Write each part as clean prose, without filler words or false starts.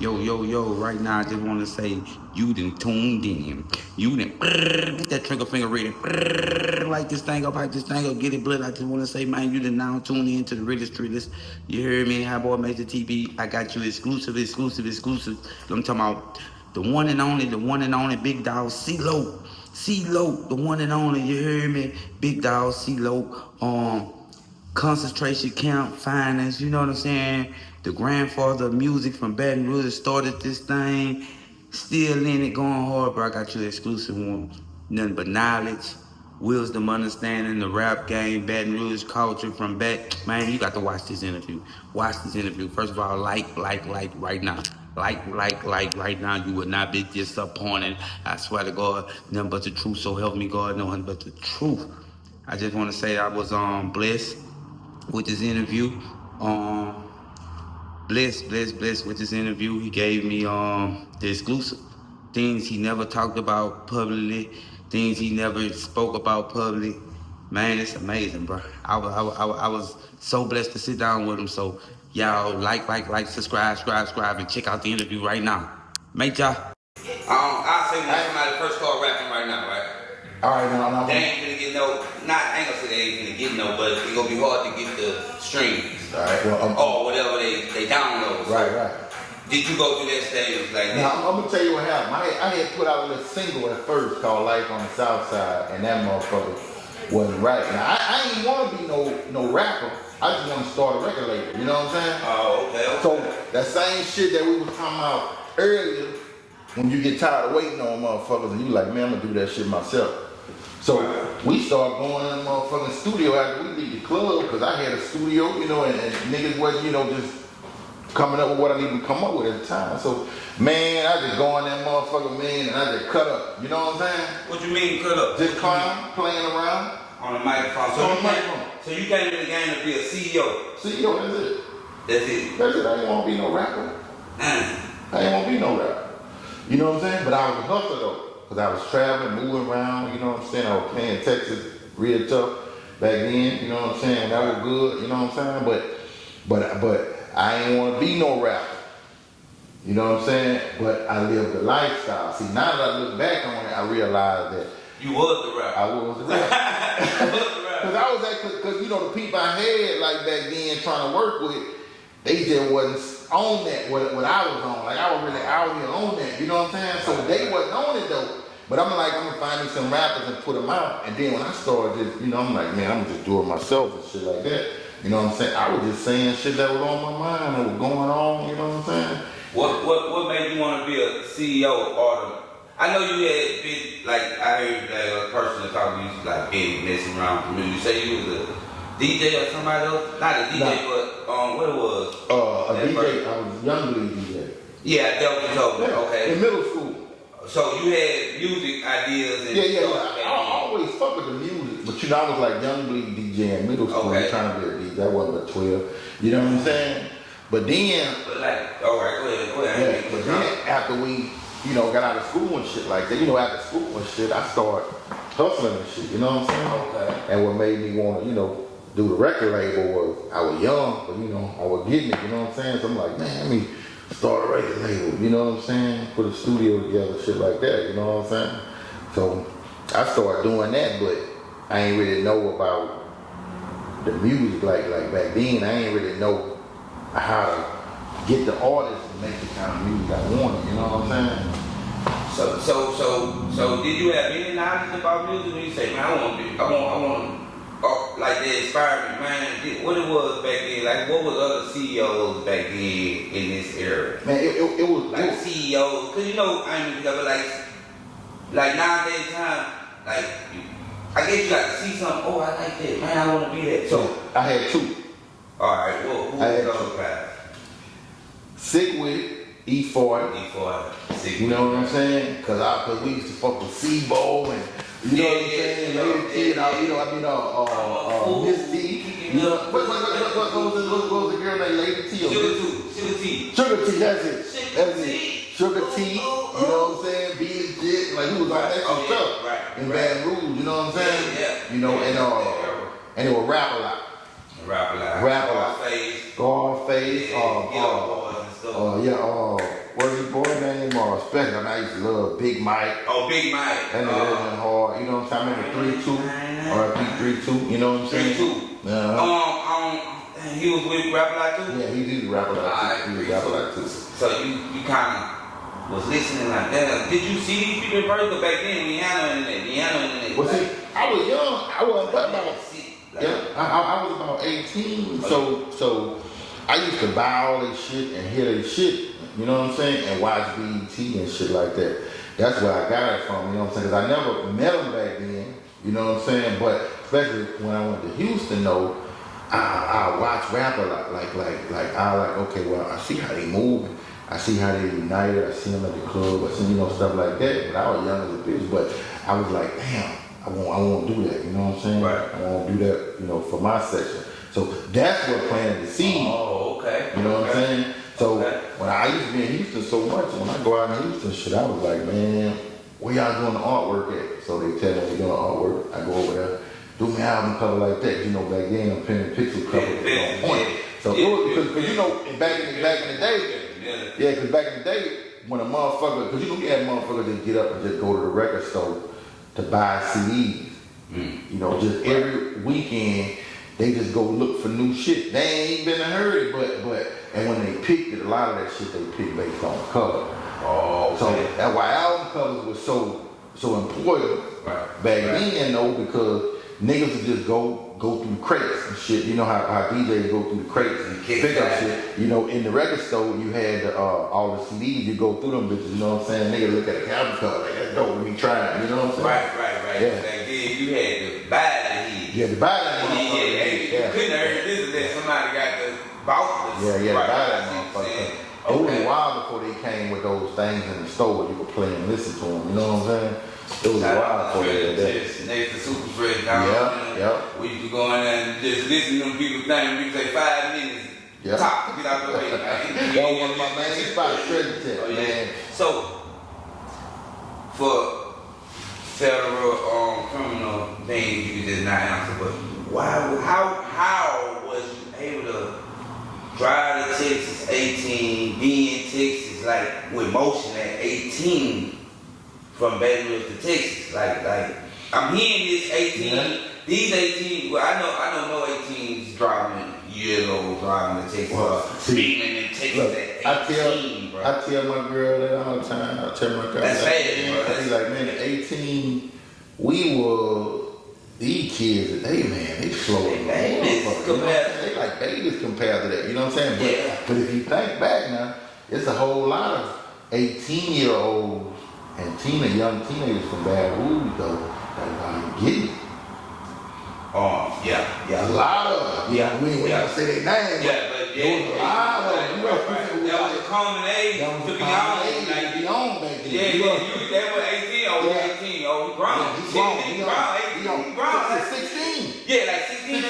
Yo, right now I just want to say you done tuned in. You done get that trigger finger ready. Light this thing up, hype this thing up, get it blood. I just want to say, man, you done now tuned in to the registry. You heard me, Hotboy Major TV. I got you exclusive. I'm talking about the one and only Big Dawg, C-Loc. C-Loc, the one and only, you heard me? Big Dawg, C-Loc. Concentration camp, finance, you know what I'm saying? The grandfather of music from Baton Rouge started this thing. Still in it, going hard, bro. I got you the exclusive one. Nothing but knowledge, wisdom, understanding the rap game, Baton Rouge culture from back. Man, you got to watch this interview. Watch this interview. First of all, like right now. Like right now. You will not be disappointed. I swear to God, nothing but the truth. So help me God, nothing but the truth. I just want to say I was blessed with this interview. Blessed with this interview. He gave me the exclusive things he never talked about publicly, things he never spoke about publicly. Man, it's amazing, bro. I was so blessed to sit down with him. So y'all like, subscribe, and check out the interview right now. Make y'all. I'll say when somebody first start rapping right now, right? Alright, no. They ain't gonna get no, I ain't gonna say they ain't gonna get no, but it's gonna be hard to get the streams. Alright, well, or whatever they download. Right. Did you go through that stage like that? Now, I'm gonna tell you what happened. I had put out a little single at first called Life on the South Side, and that motherfucker wasn't right. Now, I ain't wanna be no rapper. I just wanna start a record label, you know what I'm saying? Oh, okay. So, that same shit that we was talking about earlier, when you get tired of waiting on motherfuckers, and you like, man, I'm gonna do that shit myself. So we started going in the motherfucking studio after we leave the club, because I had a studio, you know, and niggas wasn't, you know, just coming up with what I needed to come up with at the time. So, man, I just go in that motherfucker, man, and I just cut up. You know what I'm saying? What you mean cut up? Just clown, playing around. On the microphone. So you came in the game to be a CEO? CEO, that's it. That's it? That's it. I ain't want to be no rapper. I ain't want to be no rapper. You know what I'm saying? But I was a hustler, though. Because I was traveling, moving around, you know what I'm saying? I was playing Texas real tough back then, you know what I'm saying? That was good, you know what I'm saying? But I ain't want to be no rapper. You know what I'm saying? But I lived the lifestyle. See, now that I look back on it, I realized that you was the rapper. I was the rapper. Because you know, the people I had like back then trying to work with, they just wasn't on that, what I was on. Like, I was really out here on that, you know what I'm saying? So they wasn't on it though. But I'm gonna find me some rappers and put them out. And then when I started this, you know, I'm like, man, I'm gonna just do it myself and shit like that. You know what I'm saying? I was just saying shit that was on my mind, that was going on, you know what I'm saying? What made you want to be a CEO or I know you had been, like, I heard like a person that talking to you, like, been messing around with you. You say you was a DJ or somebody else? Not a DJ, but what it was? A DJ. I was a young DJ. Yeah, that was told me. Okay. In middle school. So you had music ideas and yeah. I always fuck with the music, but you know, I was like young bleed DJ in middle school, trying to be a DJ. I wasn't but 12. You know what I'm saying? But then, all right, go ahead. Yeah, but then after we, you know, got out of school and shit like that, you know, after school and shit, I started hustling and shit. You know what I'm saying? Okay. And what made me want to, you know, do the record label was I was young, but you know, I was getting it. You know what I'm saying? So I'm like, man, let me start a record label, you know what I'm saying? Put a studio together, shit like that, you know what I'm saying? So I started doing that, but I ain't really know about the music like back then. I ain't really know how to get the artists to make the kind of music I wanted, you know what I'm saying? So did you have any knowledge about music when you say, man, I want like they inspired me, man? What it was back then, like what was other CEOs back then in this era? Man, it was like CEOs, cause you know, I mean, like nowadays time, like I guess you got to see something. Oh, I like that, man. I want to be that. So I had two. All right, who was those guys? Sick with it. E40. You know what I'm saying? Cause we used to fuck with C-Bo and you know what I'm saying? Lady T, Miss T. You know what was the girl named Lady T? Sugar T, that's it. Sugar T, you know what I'm saying? Be legit. Like we was on that shit stuff. Right. In Baton Rouge, you know what I'm saying? Yeah. You know, and it would rap a lot. Rap a lot. Scarface. What far as special, I mean, I used to love Big Mike. Oh, Big Mike. That nigga went hard. You know what I'm saying? I remember 3-2. R.I.P. 3-2. You know what I'm saying? 3-2. He was with Rapper Like Too? Yeah, he did Rapper Like Too. He was Rapper Like Too. So you kind of was listening like that. Did you see these people in person back then? Rihanna. Well, see, I was young. I wasn't but about. Yeah, I was about 18. So I used to buy all this shit and hear this shit. You know what I'm saying? And watch BET and shit like that. That's where I got it from. You know what I'm saying? Because I never met him back then. You know what I'm saying? But especially when I went to Houston, though, I watch rapper okay, well, I see how they move. I see how they united. I see them at the club. I see, stuff like that. But I was young as a bitch. But I was like, damn, I won't do that. You know what I'm saying? Right. I won't do that, for my section. So that's what planted the seed. Oh, okay. You know what I'm saying? So when I used to be in Houston so much, when I go out in Houston, shit, I was like, man, where y'all doing the artwork at? So they tell me we're doing the artwork. I go over there, do my album cover like that. Back then I'm pen and pixel cover on point. So because back in the day. Yeah, because back in the day, when a motherfucker, because you had motherfuckers that get up and just go to the record store to buy CDs. Just every weekend, they just go look for new shit. They ain't been in a hurry, but and when they picked it, a lot of that shit they picked based on the cover. Oh, okay. So that's why album covers was so important back then, though, because niggas would just go through crates and shit. You know how DJs go through the crates and pick up shit. In the record store, you had all the CDs. You go through them bitches. You know what I'm saying? Nigga look at the album cover like that's dope. We trying. You know what I'm saying? Right. Yeah. Back then, you had to buy that heat. You had to buy that motherfucker. You couldn't have heard this unless somebody got the box. Yeah, buy that motherfucker. It was a while before they came with those things in the store you could play and listen to them. You know what I'm saying? It was a while before they did that. Next to Super Fresh down. Yeah. We used to go in there and just listen to them people think. We say 5 minutes. Yeah. Top, get out the way. That was one of my main spots, treasure check, man. So, for federal criminal things, you just not answer, but how was you able to drive to Texas 18, be in Texas like with motion at 18 from Baton Rouge to Texas? Like I'm hearing this 18, these 18. Well, I know no 18s driving years old driving to Texas. Speeding in Texas at 18, bro. I tell my girl that all the time. I tell my girl that's bad, bro. I be like, man, at 18, we were. These kids today, man, they slow. They like babies compared to that. You know what I'm saying? But if you think back now, it's a whole lot of 18-year-olds and young teenagers from Baton Rouge though that get it. Yeah. A lot of them. Yeah, we ain't gonna say their names. But there was a lot of them. That was a common age to be on back then. They were 18. Oh, yeah. 18. Oh, he grown. He's grown. He grown. 16. Yeah, like 16.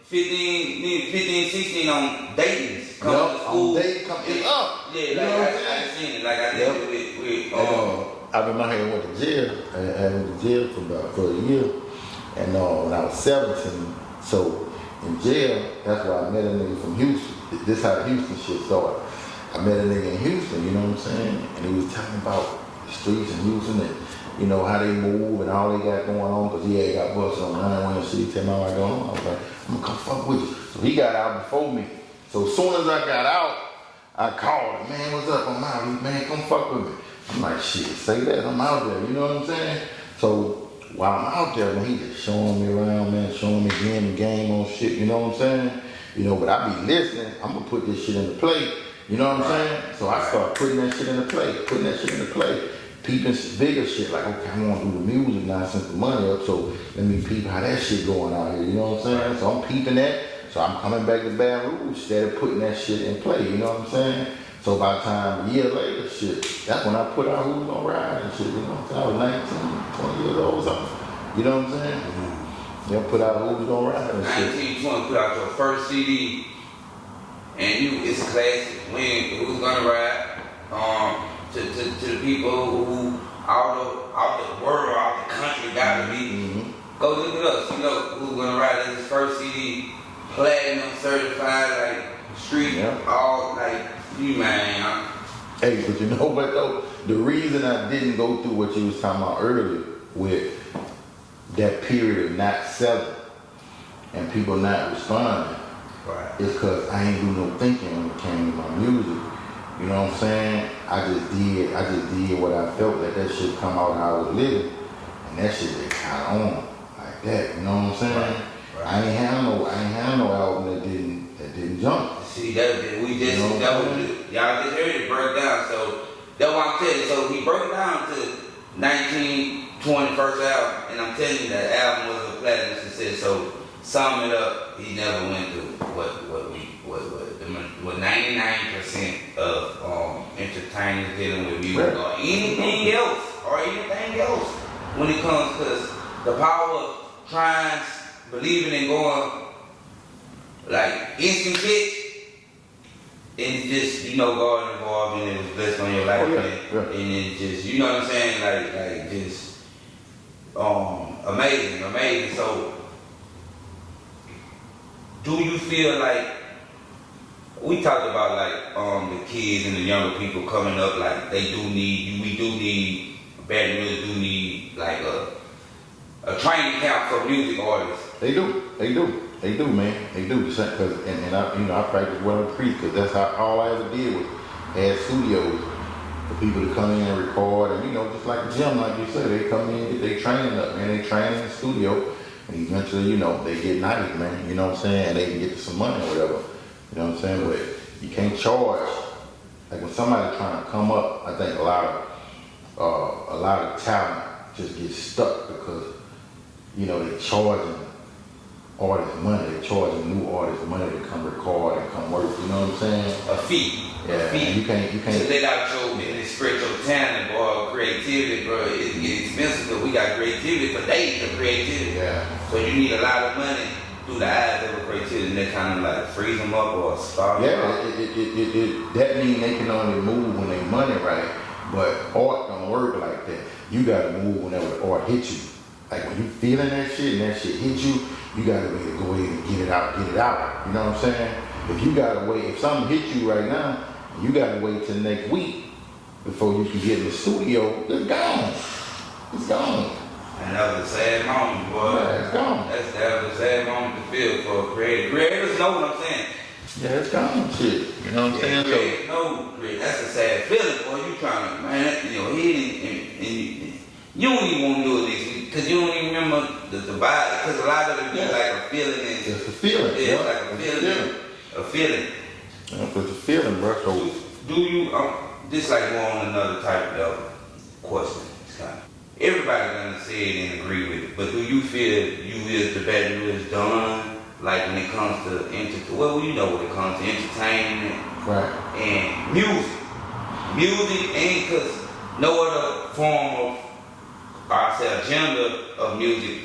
15, 16 on Dayton's. Come to school. It's up. Yeah, I seen it. Like I did with I remember I had went to jail. I went to jail for a year. And when I was 17, so in jail, that's why I met a nigga from Houston. This how the Houston shit started. I met a nigga in Houston, you know what I'm saying? And he was telling about the streets in Houston and, how they move and all they got going on, because he had got busted on 9-1 and shit. He tell me how I go on. I was like, I'm gonna come fuck with you. So he got out before me. So as soon as I got out, I called him, man, what's up? I'm out. He, man, come fuck with me. I'm like, shit, say that, I'm out there, you know what I'm saying? So while I'm out there, man, he just showing me around, man, showing me game on shit, you know what I'm saying? But I be listening, I'm gonna put this shit in the plate, you know what I'm saying? So I start putting that shit in the plate, peeping bigger shit, like, okay, I wanna do the music now since the money up, so let me peep how that shit going out here, you know what I'm saying? So I'm peeping that, so I'm coming back to Baton Rouge, instead of putting that shit in play, you know what I'm saying? So by the time, a year later, shit, that's when I put out Who's Gonna Ride and shit, you know what I'm saying? I was 19, 20 years old or something. You know what I'm saying? They put out Who's Gonna Ride and shit. 19, 20, put out your first CD, and it's a classic. Who's Gonna Ride? To the people who out the world, out the country, gotta be. Go look at us. Who's Gonna Ride is his first CD, platinum certified, like street, all like you man. Hey, but you know what though? The reason I didn't go through what you was talking about earlier with that period of not selling and people not responding Right. is because I ain't do no thinking when it came to my music. You know what I'm saying? I just did what I felt that shit come out how I was living, and that shit just kinda on like that. You know what I'm saying? Right. I ain't had no album that didn't jump. See, that we just that was y'all just heard it broke down. So that's what I'm telling you. So he broke it down to 1920 first album, and I'm telling you that album was a platinum success. So sum it up, he never went through what 99% of entertainers dealing with music or anything else when it comes to the power of trying, believing and going like instant hits. And just, God involved and it was blessed on your life. And it just, you know what I'm saying? Like just, amazing. So, do you feel like, we talked about like, the kids and the younger people coming up, like we do need, Baton Rouge do need like a training camp for music artists. They do, man. They do. Cause, and I practice what I preach because that's how all I ever did was add studios for people to come in and record. And, just like the gym, like you said, they come in, get their training up, man. They train in the studio. And eventually, they get nice, man. You know what I'm saying? And they can get to some money or whatever. You know what I'm saying? But you can't charge. Like when somebody's trying to come up, I think a lot of talent just gets stuck because, they're charging artists money, they're charging new artists money to come record and come work, you know what I'm saying? A fee. Yeah, a fee. You can't to let out your and express your talent or creativity, bro. It gets expensive because we got creativity for days of creativity. Yeah. So you need a lot of money through the eyes of a creativity and they kind of like freeze them up or start them up. That means they can only move when they money right, but art don't work like that. You gotta move whenever the art hits you. Like when you feeling that shit and that shit hits you, you gotta be able to go ahead and get it out. You know what I'm saying? If you gotta wait, if something hits you right now, you gotta wait till next week before you can get in the studio, it's gone. It's gone. And that was a sad moment, boy. Yeah, it's gone. That was a sad moment to feel for a creator. Creators know what I'm saying. Yeah, it's gone, shit. You know what I'm saying? Creators know, that's a sad feeling, boy. You trying to, man, and you don't even want to do it next week because you don't even remember the vibe. Because a lot of it be like a feeling. It's a feeling. It's like a feeling. A feeling. It's a feeling, bro. So do you, this like go on another type of question. It's kind of, everybody gonna say it and agree with it, but do you feel you is the Baton Rouge done? Like when it comes to when it comes to entertainment, right, and music ain't because no other form of, agenda of music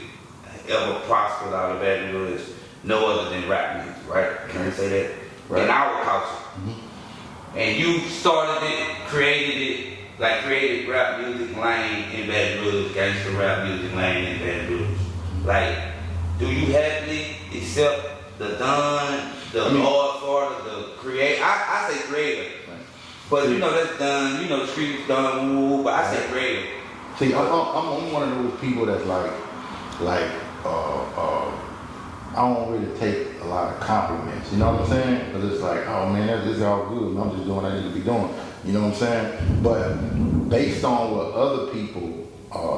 ever prospered out of Baton Rouge, no other than rap music, right? Can I say that? Right. In our culture. Mm-hmm. And you started it, created rap music lane in Baton Rouge, gangster rap music lane in Baton Rouge. Like, do you happily accept the done, the art for the create? I say creator. Right. But that's done, the streets done, but I say creator. See, I'm one of those people that's I don't really take a lot of compliments, you know what I'm saying? Because it's like, oh man, this is all good, and I'm just doing what I need to be doing, you know what I'm saying? But based on what other people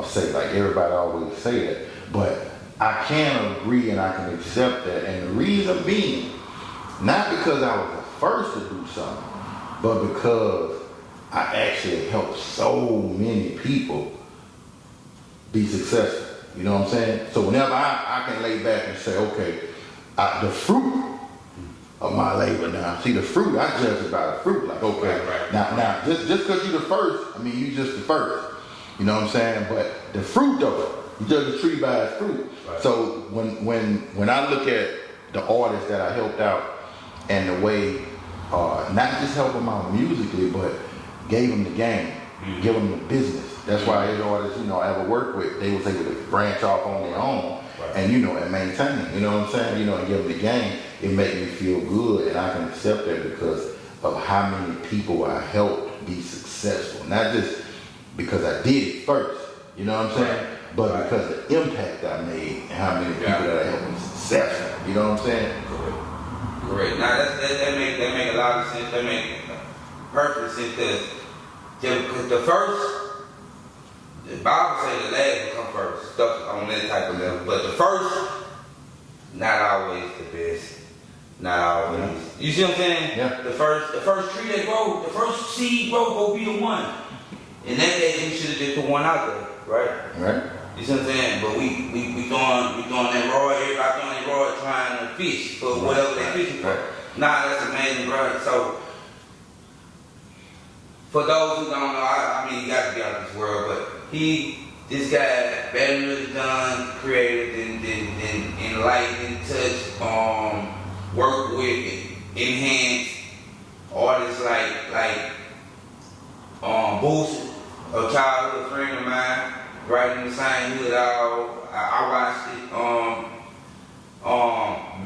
say, like everybody always say that, but I can agree and I can accept that, and the reason being, not because I was the first to do something, but because I actually helped so many people be successful. You know what I'm saying? So whenever I can lay back and say, okay, the fruit of my labor now. See, the fruit, I judge it by the fruit. Like, okay, right. Now, just because you're the first, you just the first. You know what I'm saying? But the fruit though, you judge the tree by its fruit. Right. So when I look at the artists that I helped out and the way, not just help them out musically, but gave them the game, give them the business. That's why every artist, I ever worked with, they was able to branch off on their own, right, and and maintain, you know what I'm saying? And give them the game. It made me feel good, and I can accept that because of how many people I helped be successful. Not just because I did it first, you know what I'm saying? But because the impact I made and how many people that I helped be successful, you know what I'm saying? Correct. Now that make a lot of sense. That make perfect sense because the first, the Bible say the last will come first, stuff on that type of level. But the first, not always the best. Not always. Yeah. You see what I'm saying? Yeah. The first tree that grow, the first seed grow will be the one. In that case, we should have just put one out there, right? Right. You see what I'm saying? But we doing that raw, everybody doing that raw trying to fish for whatever they fishing for. Nah, that's amazing, bro. So for those who don't know, I mean, he got to be out of this world, but this guy, better really done, created, then enlightened, touched, work with, enhance artists like Boost, a childhood friend of mine, right in the same hood. I watched it.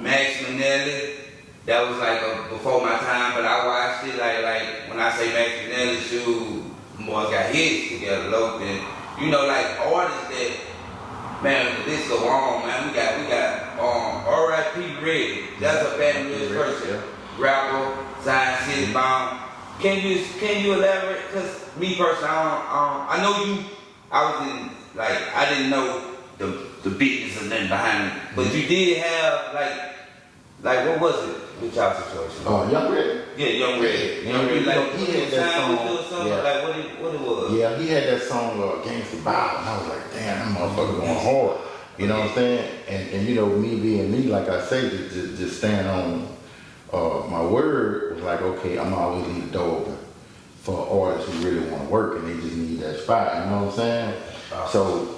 Max Minnelli, that was like before my time, but I watched it like when I say Max Minnelli, shoot, boys got hits together, locally. You know, like artists that, man, the list go on, man. We got R.I.P. Red. That's a Baton Rouge person. Rapper, Zion City Bomb. Can you elaborate? Cause me personally, I know you. I was in I didn't know the business and nothing behind it, but you did have like what was it with y'all situation? Young Red. Yeah, Young Red. Young Red. Like he had that song. Yeah. Like what it was? Yeah, he had that song Gangsta Bow, and I was like, damn, that motherfucker going hard. You know what I'm saying? And you know, me being me, like I say, just stand on my word was like, okay, I'm always leave the door open for artists who really want to work and they just need that spot. You know what I'm saying?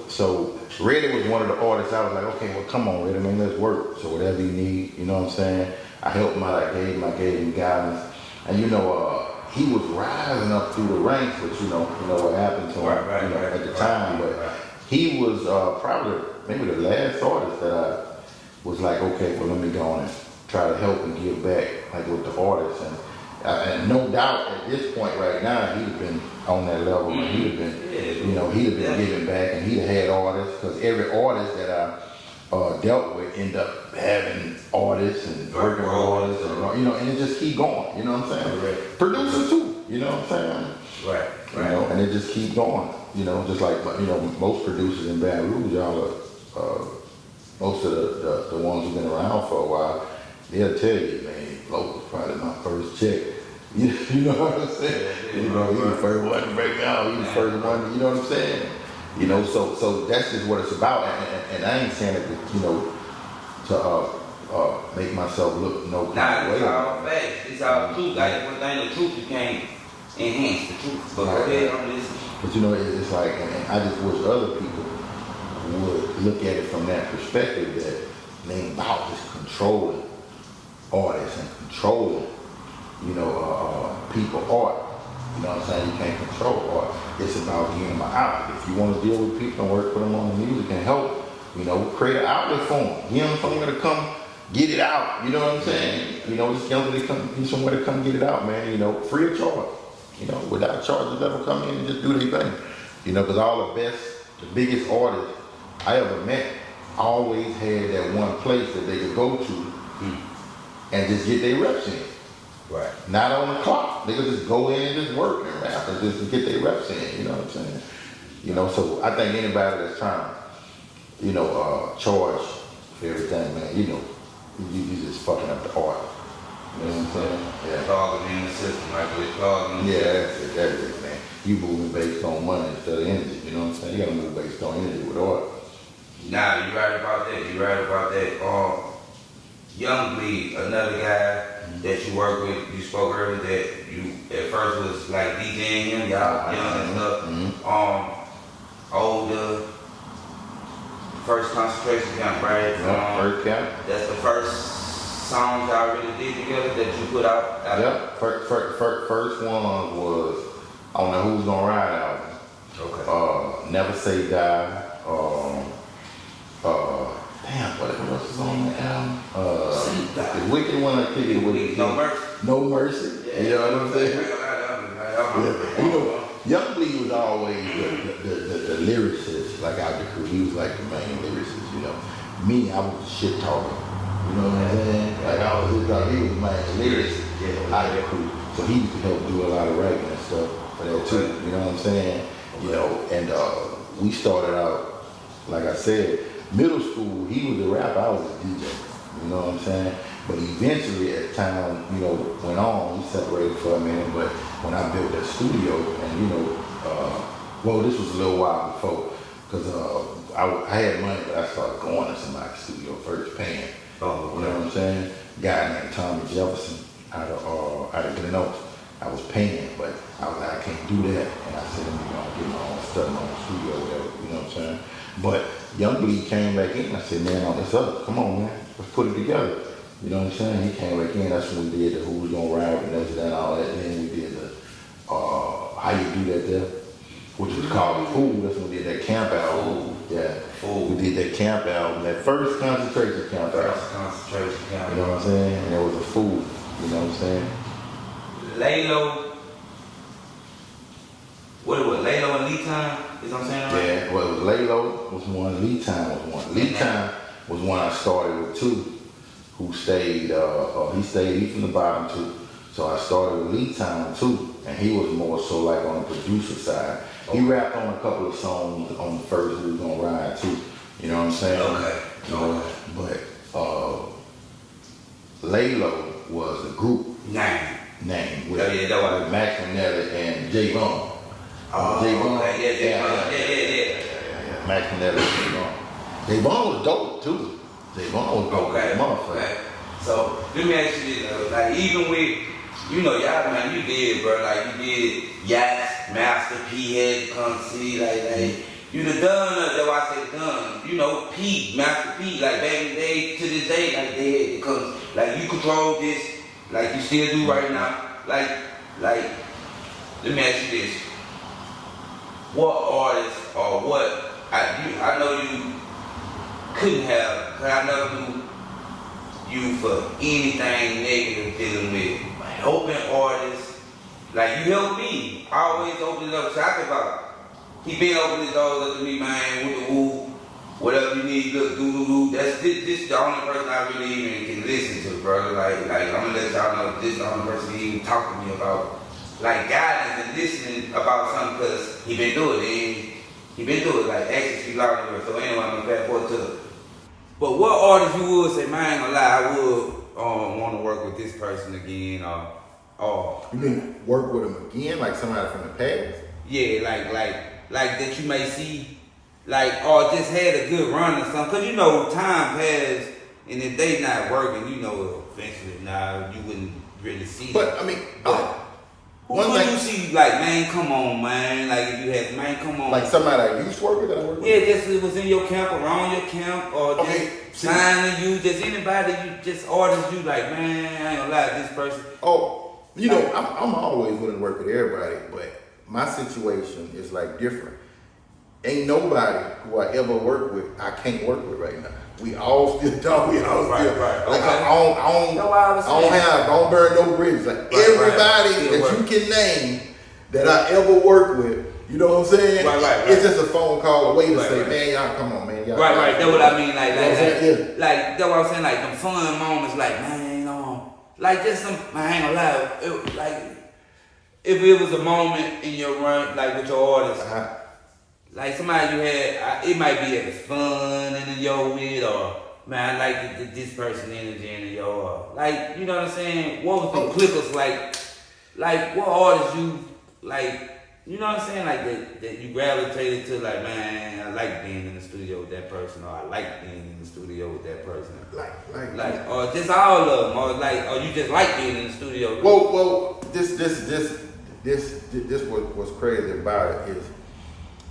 So Reddy was one of the artists. I was like, okay, well, come on, Reddy, man, let's work. So whatever you need, you know what I'm saying? I helped him out. I gave him guidance, and you know, he was rising up through the ranks, but you know what happened to him at the time. But he was probably maybe the last artist that I was like, okay, well, let me go on and try to help and give back, like with the artists. And no doubt at this point right now, he'd have been on that level. Mm-hmm. He'd have been, he'd have been giving back, and he'd have had artists, because every artist that I dealt with end up having artists and working with artists, and, and it just keep going. You know what I'm saying? Right. Producers too. You know what I'm saying? Right. You know, and it just keep going. You know, just like most producers in Baton Rouge, y'all are most of the ones who've been around for a while. They'll tell you, man, Loc was probably my first check. You know what I'm saying? He the first one to break down. He the first one, you know what I'm saying? You know, so that's just what it's about. And I ain't saying it, to make myself look no kind of way. It's all facts. It's all truth. Like one thing, the truth you can't enhance the truth. But go ahead on this. But you know, it's like, and I just wish other people would look at it from that perspective, that they ain't about just controlling artists and controlling, people art. You know what I'm saying? You can't control art. It's about giving them an outlet. If you want to deal with people and work with them on the music and help, create an outlet for them. Give them somewhere to come get it out. You know what I'm saying? Just young they come get somewhere to come get it out, man. Free of charge. Without charges, let them come in and just do their thing. Because all the biggest artists I ever met always had that one place that they could go to and just get their reps in. Right. Not on the clock. They could just go in and just work and rap and just get their reps in. You know what I'm saying? So I think anybody that's trying to, charge for everything, man, you just fucking up the art. You know what I'm saying? Yeah. Clogging in the system, like we're clogging. Yeah, that's it, man. You moving based on money instead of energy. You know what I'm saying? You gotta move based on energy with art. Nah, you right about that. Young Bigg, another guy that you work with, you spoke earlier that you at first was like DJing him, y'all young and stuff. Mm-hmm. Older, first concentration camp, right? First camp. That's the first songs y'all really did together that you put out? Yep. First one was on the Who's Gonna Ride album. Okay. Never Say Die. Damn, what else was on the album? The Wicked one I think it was. No Mercy. No Mercy. Yeah. You know what I'm saying? You know, Young Blee was always the lyricist, like out the crew. He was like the main lyricist, you know. Me, I was the shit talker. You know what I'm saying? Like I was he was my lyricist out of the crew. So he used to help do a lot of rapping and stuff for that too. You know what I'm saying? You know, and we started out, like I said, middle school, he was the rapper, I was a DJ. You know what I'm saying? But eventually, as time, you know, went on, we separated for a minute. But when I built that studio, and you know, well, this was a little while before, because I had money, but I started going to somebody's studio first, paying. Oh, you know what I'm saying? A guy named Tommy Jefferson out of Glen Oaks. I was paying, but I was like, I can't do that. And I said, you know, get my own stuff, my own studio, whatever. You know what I'm saying? But Young Blee came back in. I said, man, on this up, come on, man, let's put it together. You know what I'm saying? He came back in. That's when we did the Who's Gonna Ride and this and all that. And then we did the How You Do That There, which was called Food. That's when we did that camp album. Yeah. We did that camp album, that first concentration camp album. You know what I'm saying? And it was a food. You know what I'm saying? Laylo. What it was? Laylo and Lee Time? Is what I'm saying right? Yeah, well, it was Laylo was one, Lee Time was one. Lee Time was one I started with too, who stayed, he from the bottom too. So I started with Lee Time too, and he was more so like on the producer side. He rapped on a couple of songs on the first Who's Gonna Ride too. You know what I'm saying? Okay. You know, but Laylo was the group name with Max Manella and J Bone. J Bone. Yeah. Max Manella and J Bone. J Bone was dope too. J Bone was dope. Okay. So let me ask you this, like even with, you know, y'all, man, you did, bro, like you did Yachts, Master P had to come see, like you the done, that's why I say done, you know, P, Master P, like back in the day, to this day, like they had to come, like you control this, like you still do right now, like, let me ask you this, what artists or what, I know you couldn't have, because I never knew you for anything negative dealing with helping artists. Like you helped me. I always open it up. Talk about. He been opening his doors up to me, man, with the woo. Whatever you need, look, do. That's this the only person I really even can listen to, brother. Like I'm gonna let y'all know this the only person he even talk to me about like guidance and listening about something because he been doing it. He been doing it, like actually speak louder. So anyway, I'm gonna fast forward to it. But what artist you would say, man, I ain't gonna lie, I would want to work with this person again, or you mean work with him again, like somebody from the past? Yeah, like that you may see, like, or just had a good run or something. Cause you know, time passed, and if they not working, you know, eventually now you wouldn't really see. But I mean, who would you see, like, man, come on, man, like if you had, man, come on. Like somebody I used to work with that I work with? Yeah, just it was in your camp, around your camp, or just signing you, just anybody, you just artists you like, man, I ain't gonna lie, this person. Oh, you know, I'm always willing to work with everybody, but my situation is like different. Ain't nobody who I ever work with I can't work with right now. We all still talk. We all still right. like Okay. I don't burn no bridges. Like everybody that you can name that I ever worked with, you know what I'm saying? Right. It's just a phone call away to say, man, y'all come on, man. Y'all Right. That's what I mean. Like that's what I'm saying. Like them fun moments. Like man, like just some. Man, I ain't gonna lie. Like if it was a moment in your run, like with your artist. Like somebody you had, it might be as fun in your with, or man, I like this person energy in your, like, you know what I'm saying? What was the clickers like what artists you, like, you know what I'm saying? Like that you gravitated to, like, man, I like being in the studio with that person, or I like being in the studio with that person. Like, or just all of them, or you just like being in the studio. Well, this what's crazy about it is,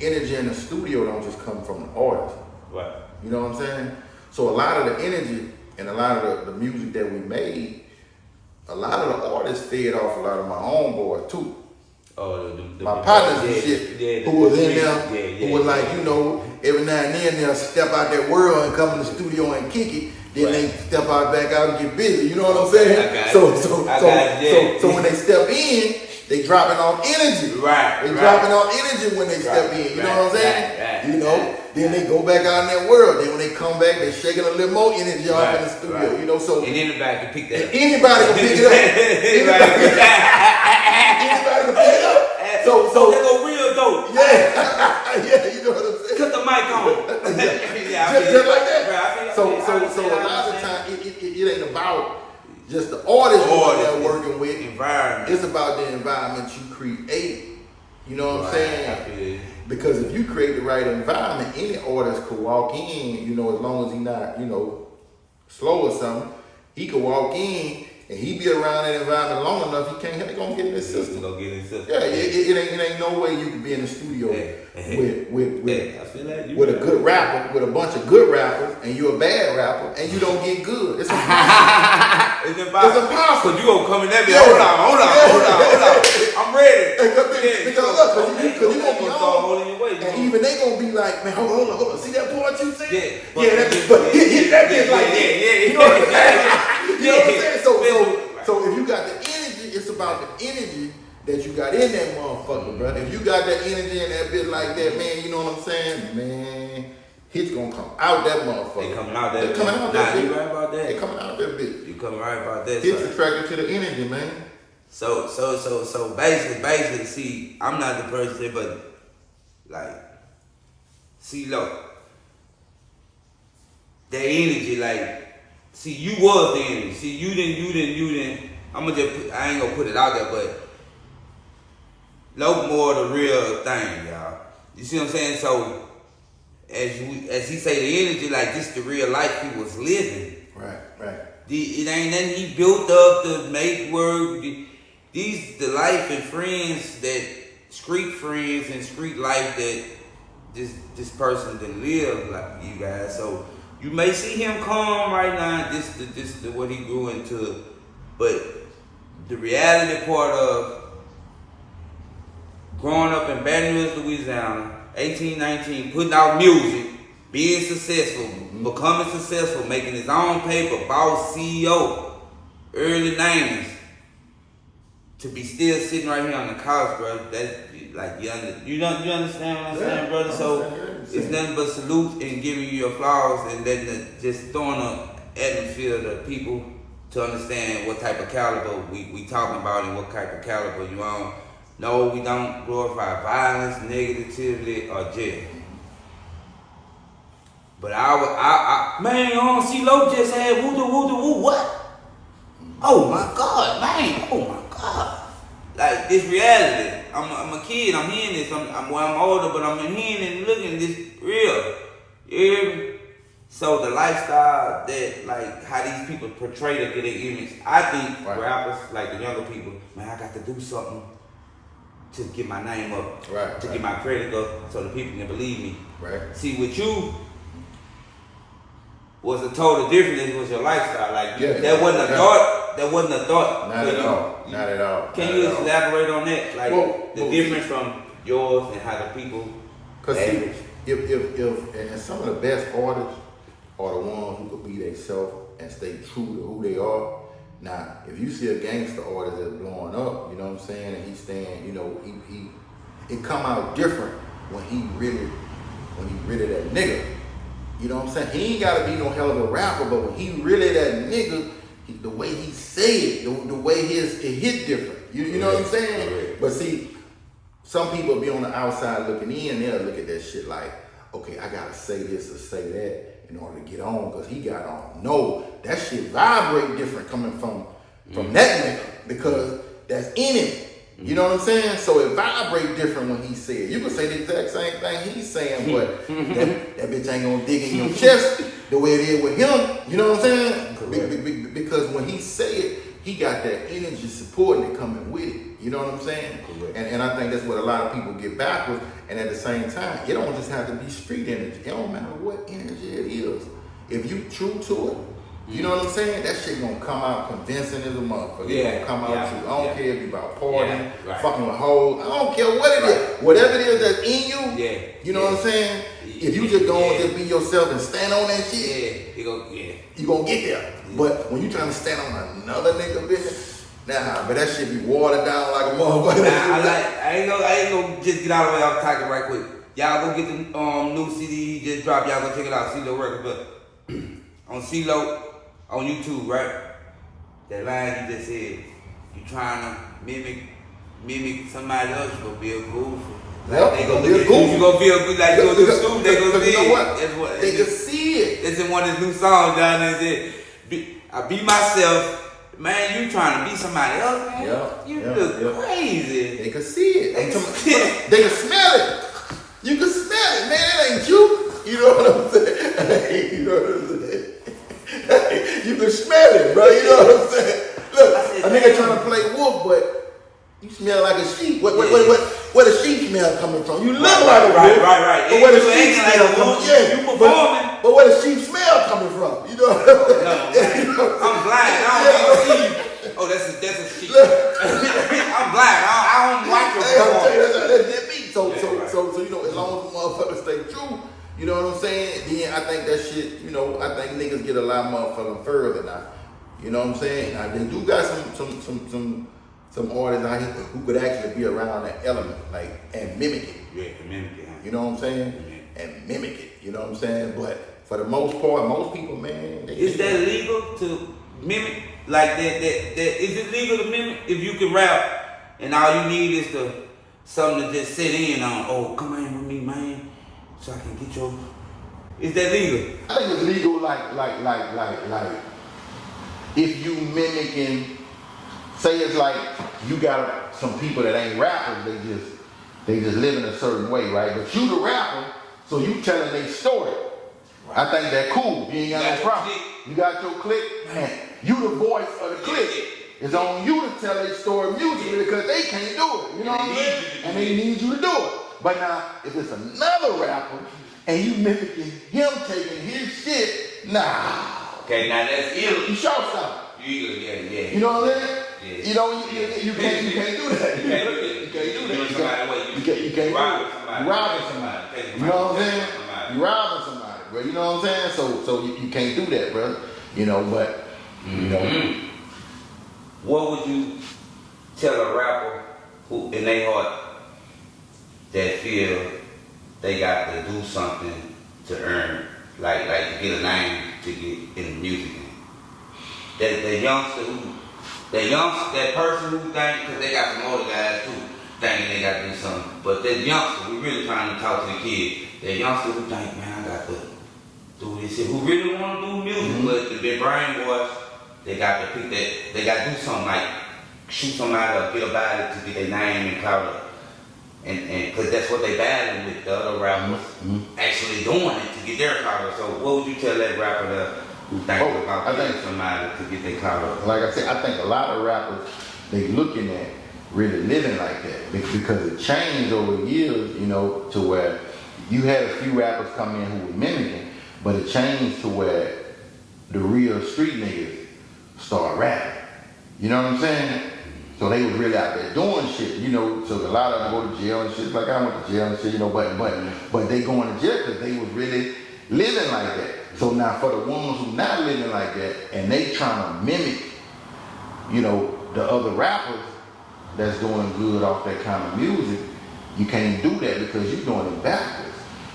energy in the studio don't just come from the artist. Right. You know what I'm saying? So a lot of the energy and a lot of the music that we made, a lot of the artists fed off a lot of my homeboys too. Oh, my partners and shit, who was in there, who was like, you know, every now and then they'll step out that world and come in the studio and kick it. Then they step out back out and get busy. You know what I'm saying? So when they step in, they dropping off energy. Right. They dropping off energy when they step in. You know what I'm saying? You know, then they go back out in that world. Then when they come back, they shaking a little more energy off in the studio. You know, so and anybody can pick that up. Anybody can pick it up. Anybody can pick it up. So they go real dope. Yeah, you know what I'm saying? Cut the mic on. just like that. So a lot of times it ain't about just the artist you're working with. Environment. It's about the environment you create. You know what I'm saying? Because if you create the right environment, any artist could walk in, you know, as long as he's not, you know, slow or something, he could walk in and he be around that environment long enough, he gonna get in his system. Yeah, it ain't no way you can be in the studio with a good rapper, with a bunch of good rappers, and you're a bad rapper, and you don't get good. It's impossible. It's impossible. So you gonna come in there and be hold on. I'm ready. Because look, you gonna be on, and even they gonna be like, man, hold on. See that part you said? But hit that bitch like that. You know what I'm saying? You know what I'm saying? So if you got the energy, it's about the energy that you got in that motherfucker, bro. If you got that energy in that bitch like that, man, you know what I'm saying? Man, hits gonna come out that motherfucker. They coming out that bitch. They coming out that bitch. You right about that? They coming out that bitch. You coming right about that. Hits attracted to the energy, man. So basically, see, I'm not the person, but like, C-Loc, the energy, like, see, you was the energy. See, you didn't. I ain't gonna put it out there, but Loc more the real thing, y'all. You see what I'm saying? So, as he say, the energy, like, this the real life he was living. Right. It ain't nothing he built up to make work. These the life and friends that street friends and street life that this person didn't live like you guys. So you may see him calm right now. This what he grew into, but the reality part of growing up in Baton Rouge, Louisiana, 18, 19, putting out music, being successful, becoming successful, making his own paper, boss, CEO, early 90s. To be still sitting right here on the couch, bro, that's like you understand what I'm saying, brother? So it's nothing but salute and giving you your flowers and letting just throwing an atmosphere to people to understand what type of caliber we talking about and what type of caliber you on. No, we don't glorify violence, negativity, or jail. But man, C-Loc just had woo what? Oh my God, man! Oh my God! Like this reality. I'm a kid. I'm hearing this. I'm older, but I'm hearing and looking at this real. You hear me? So the lifestyle that like how these people portray to get their image. I think rappers like the younger people, man, I got to do something to get my name up, to get my credit up, so the people can believe me. Right. See, with you. Was a total difference. It was your lifestyle. Like that wasn't a thought. That wasn't a thought. Not at all. Can you elaborate on that? Like the difference from yours and how the people. Because if some of the best artists are the ones who could be themselves and stay true to who they are. Now, if you see a gangster artist that's blowing up, you know what I'm saying, and he's staying, you know, it come out different when he really that nigga. You know what I'm saying? He ain't gotta be no hell of a rapper, but when he really that nigga, the way he say it, the way it hit different. You know what I'm saying? But see, some people be on the outside looking in, they'll look at that shit like, okay, I gotta say this or say that in order to get on, because he got on. No, that shit vibrate different coming from that nigga, because that's in him. You know what I'm saying? So it vibrate different when he say it. You can say the exact same thing he's saying, but that bitch ain't gonna dig in your chest the way it is with him. You know what I'm saying? Because when he say it, he got that energy supporting it coming with it. You know what I'm saying? And I think that's what a lot of people get backwards. And at the same time, it don't just have to be street energy. It don't matter what energy it is. If you true to it, you know what I'm saying? That shit gonna come out convincing as a motherfucker. It gonna come out true. I don't care if you about partying, fucking with hoes. I don't care what it is. Whatever it is that's in you, you know what I'm saying? If you just don't just be yourself and stand on that shit, you gonna get there. But when you trying to stand on another nigga business, Nah, but that shit be watered down like a motherfucker. I ain't gonna just get out of the way off topic right quick. Y'all go get the new CD he just dropped. Y'all go check it out. C-Loc record, but on C-Loc on YouTube, right? That line you just said, you trying to mimic somebody else, you gonna be a goof. Like they gonna look at you, you gonna feel good. Like you gonna do stupid, they gonna see you know what? it. That's what They can see it. It's in one of his new songs down there. Said, I be myself. Man, you trying to be somebody else, man? You look crazy. They can see it. They can smell it. You can smell it, man. It ain't you. You know what I'm saying? You know what I'm saying? You can smell it, bro. You know what I'm saying? Look, a nigga trying to play wolf, but you smell like a sheep. Where the sheep smell coming from? You look like a wolf. Right. But where the sheep smell coming from? Yeah, you performing. But where the sheep smell coming from? You know what I'm saying? I'm blind. I don't even see you. Oh, that's a sheep. I'm blind. I don't like your performance. That's me. So you know, as long as the motherfuckers stay true, you know what I'm saying? Then I think that shit, you know, I think niggas get a lot motherfucking further now. You know what I'm saying? Now they do got some artists out here who could actually be around that element, like, and mimic it. Yeah, mimic it. You know what I'm saying? And mimic it. You know what I'm saying? But for the most part, most people, man, is that legal to mimic? Like that? Is it legal to mimic if you can rap and all you need is something to just sit in on? Oh, come in with me, man, so I can get your. Is that legal? I think it's legal, like if you mimicking. Say it's like you got some people that ain't rappers, they just live in a certain way, right? But you the rapper, so you telling their story. Right. I think that cool. You ain't got no problem. You got your clique, man. You the voice of the clique. It's on you to tell their story musically because they can't do it. You know what I'm saying? And they need you to do it. But now, if it's another rapper and you mimicking him taking his shit, nah. Okay, now that's illegal. You show something. Yeah. You know what I'm saying? Yeah. You know, you can't do that. You can't do that. You can't robbing somebody. You know what I'm saying? You robbing somebody, bro. You know what I'm saying? So you can't do that, bro. You know, but you know. What would you tell a rapper who in their heart that feel they got to do something to earn, like to get a name to get in the music game? That person who think, because they got some older guys too, thinking they got to do something. But that youngster, we really trying to talk to the kid. That youngster who think, man, I got to do this shit. Who really want to do music, but they've been brainwashed. They got to pick that. They got to do something like shoot somebody or get a body to get their name and clout up. And because that's what they battling with the other rappers actually doing it to get their clout up. So what would you tell that rapper who think about getting somebody to get their clout up? Like I said, I think a lot of rappers, they looking at really living like that because it changed over the years, you know, to where you had a few rappers come in who were mimicking, but it changed to where the real street niggas start rapping. You know what I'm saying? So they was really out there doing shit, you know, so a lot of them go to jail and shit. Like I went to jail and shit, you know, but they going to jail because they was really living like that. So now for the ones who not living like that and they trying to mimic, you know, the other rappers that's doing good off that kind of music, you can't do that because you're doing it backwards.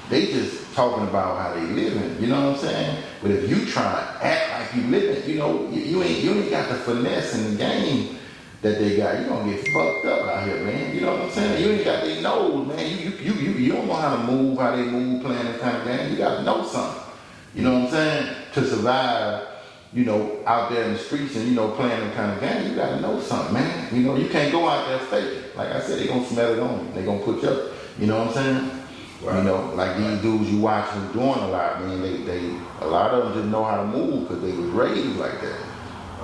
They just talking about how they living, you know what I'm saying? But if you try to act like you living, you know, you ain't got the finesse in the game that they got. You gonna get fucked up out here, man. You know what I'm saying? You ain't got their nose, man. You don't know how to move, how they move, playing this kind of game. You gotta know something. You know what I'm saying? To survive, you know, out there in the streets and, you know, playing them kind of game, you gotta know something, man. You know, you can't go out there faking. Like I said, they gonna smell it on you. They gonna put you up. You know what I'm saying? Right. You know, like these dudes you watch who doing a lot, man, they a lot of them just know how to move because they was raised like that.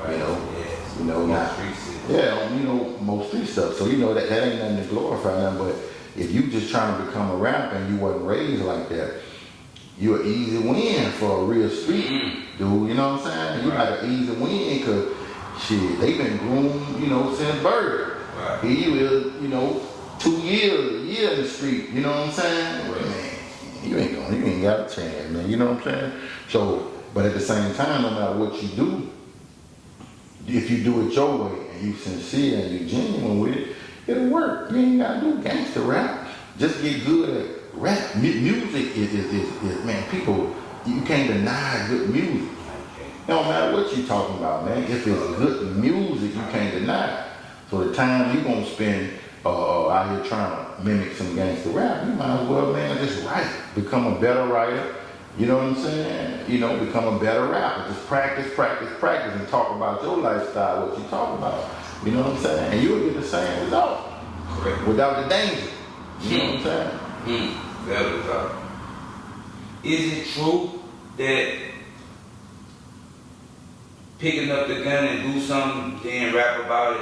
Right. You know, not, yeah, you know, most street stuff. So, you know, that ain't nothing to glorify them, but if you just trying to become a rapper and you wasn't raised like that, you're an easy win for a real street dude, you know what I'm saying? You like an easy win because, shit, they been groomed, you know, since birth. Right. Here you is, you know, 2 years, a year in the street, you know what I'm saying? Right. Man, you ain't got a chance, man, you know what I'm saying? So, but at the same time, no matter what you do, if you do it your way and you sincere and you genuine with it, it'll work. You ain't gotta do gangster rap. Just get good at rap. Music is man, people, you can't deny good music. It don't matter what you talking about, man. If it's good music, you can't deny it. So the time you gonna spend out here trying to mimic some gangster rap, you might as well, man, just write. Become a better writer. You know what I'm saying? You know, become a better rapper. Just practice, and talk about your lifestyle, what you talk about. You know what I'm saying? And you'll get the same result. Correct. Without the danger. You know what I'm saying? That was Is it true that picking up the gun and do something, then rap about it,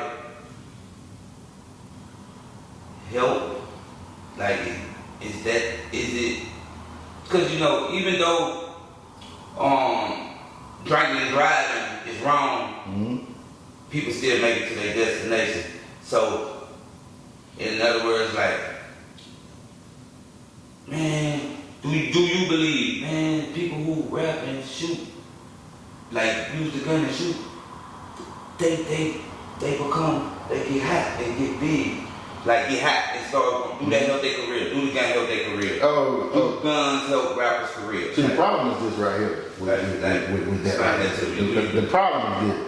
help? Like, is it? Because, you know, even though drinking and driving is wrong, people still make it to their destination. So, in other words, like, man, do you believe, man, people who rap and shoot, like use the gun and shoot, they get hot, they get big. Like get hot and start, do that help their career, do the gun help their career. Do guns help rappers' career. See, the problem is this right here with that. The problem is this.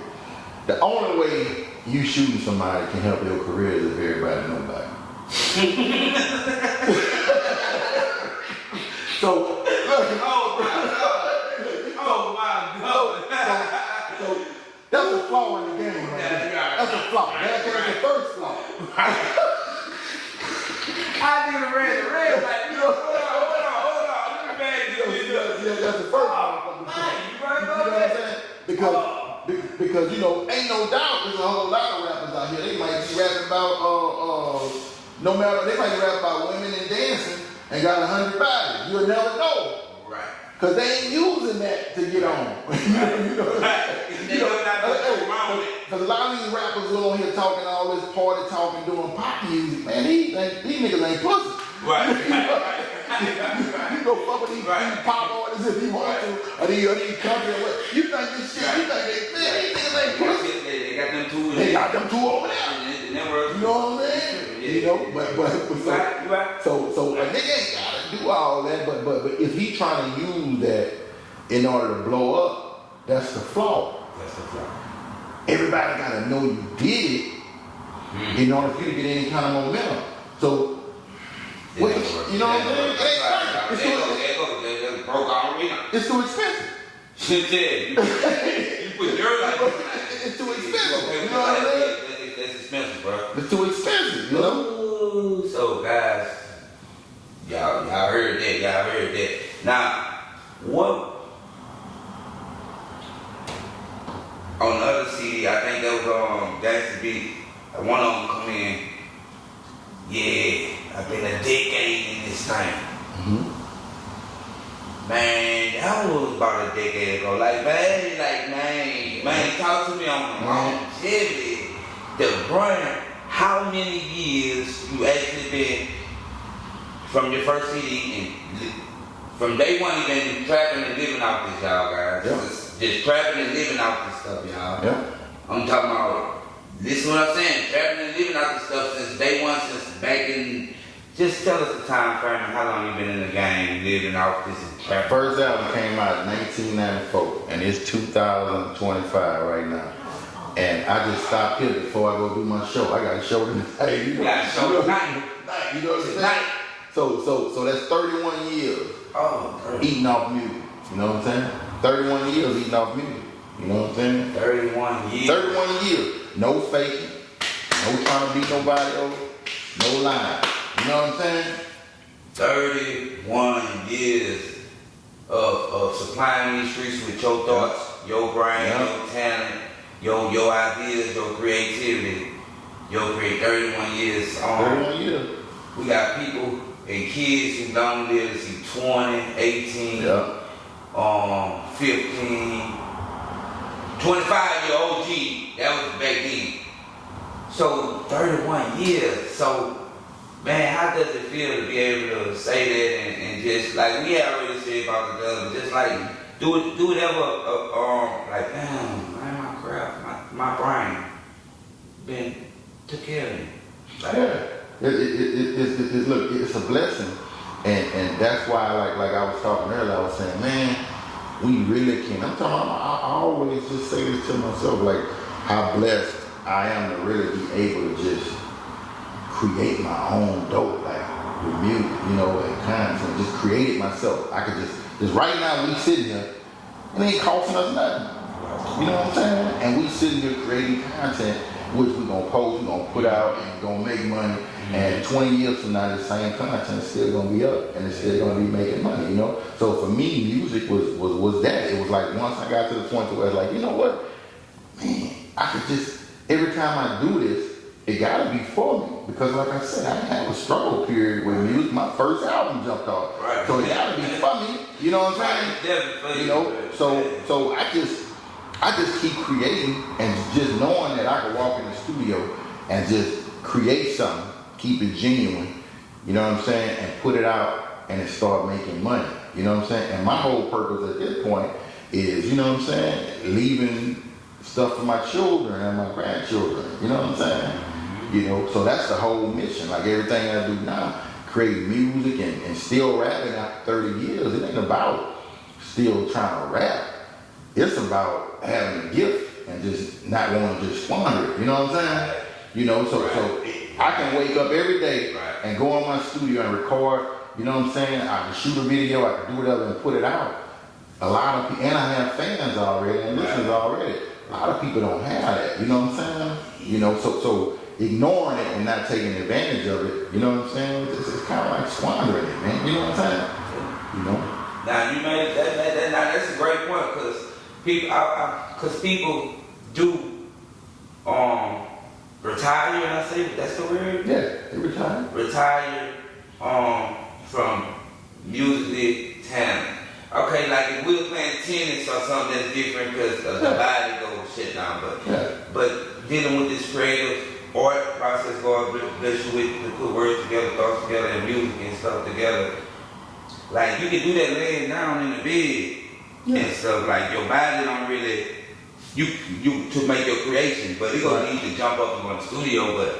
The only way you shooting somebody can help your career is if everybody know about it. So, so that's a flaw in the game, right? That's a flaw. That's the first flaw. I didn't read the red like, hold on. That's the first flaw. You know what I'm saying? Because you know, ain't no doubt there's a whole lot of rappers out here. They might be rapping about no matter, they might rap about women and dancing and got 100 bodies. You'll never know. Right. Because they ain't using that to get on. Because a lot of these rappers go on here talking all this party talking, doing pop music, man, these niggas ain't pussy. Right. You go fuck with these pop artists if you want to, or these country, you think this shit, you think these niggas ain't pussy. They got them two. They got them two over there. You know what I'm saying? You know, so a nigga ain't gotta do all that, but if he trying to use that in order to blow up, that's the flaw. Everybody gotta know you did it in order for you to get any kind of momentum. So, you know what I'm saying? It's too expensive. You put your life. It's too expensive. You know what I'm saying? That's expensive, bro. It's too expensive, you know? Ooh, so guys, y'all heard that. Now, what on the other CD, I think that was Gangsta Beat. One of them come in. Yeah, I've been a decade in this thing. Man, that was about a decade ago. Like, man, talk to me on the longevity, the brand. How many years you actually been from your first CD and from day one you been trapping and living off this, y'all guys? Yeah. Just trapping and living off this stuff, y'all. Yeah. I'm talking about, listen what I'm saying, trapping and living off this stuff since day one, since back in, just tell us the time frame and how long you been in the game, living off this and trapping. First album came out in 1994 and it's 2025 right now. And I just stopped here before I go do my show. I got a show tonight. You got a show tonight. You know what I'm saying? So that's 31 years eating off music. You know what I'm saying? 31 years eating off music. You know what I'm saying? 31 years. 31 years. No faking. No trying to beat nobody over. No lying. You know what I'm saying? 31 years of supplying these streets with your thoughts, your brain, your talent, your ideas, your creativity, 31 years. 31 years. We got people and kids who don't live to see 20, 18, 15, 25-year OG. That was back then. So 31 years. So man, how does it feel to be able to say that and just like we already said about the gun, but just like do whatever like damn, man, my crap, my brain been took care of me. Like, Look, it's a blessing, and that's why, like I was talking earlier, I was saying, man, we really can. I'm talking. I always just say this to myself, like how blessed I am to really be able to just create my own dope, like with music, you know, and content, just create it myself. I could just right now we sitting here, it ain't costing us nothing. You know what I'm saying? And we sitting here creating content, which we gonna post, we gonna put out, and gonna make money. And 20 years from now, the same content is still gonna be up, and it's still gonna be making money. You know. So for me, music was that. It was like once I got to the point where it's like, you know what, man, I could just every time I do this, it gotta be for me because, like I said, I had a struggle period with music. My first album jumped off, right. So it gotta be for me. You know what I'm saying? You know. So I just keep creating and just knowing that I can walk in the studio and just create something, keep it genuine, you know what I'm saying, and put it out and it start making money, you know what I'm saying? And my whole purpose at this point is, you know what I'm saying, leaving stuff for my children and my grandchildren, you know what I'm saying? You know, so that's the whole mission. Like everything I do now, create music and still rapping after 30 years, it ain't about still trying to rap. It's about having a gift and just not wanting to just squander it. You know what I'm saying? You know, so I can wake up every day and go in my studio and record. You know what I'm saying? I can shoot a video, I can do whatever and put it out. A lot of people, and I have fans already and listeners already. A lot of people don't have that. You know what I'm saying? You know, so ignoring it and not taking advantage of it. You know what I'm saying? It's kind of like squandering it, man. You know what I'm saying? You know. Now you made that. Now that's a great point because. People do retire, and I say that's the word. Yeah, they retire. Retire from music talent. Okay, like if we were playing tennis or something that's different because the body goes shit down. But dealing with this creative art process, God bless you with to put words together, thoughts together, and music and stuff together. Like you can do that laying down in the bed. Yeah. And stuff like your body don't really you to make your creation, but it's gonna need to jump up and go to the studio. But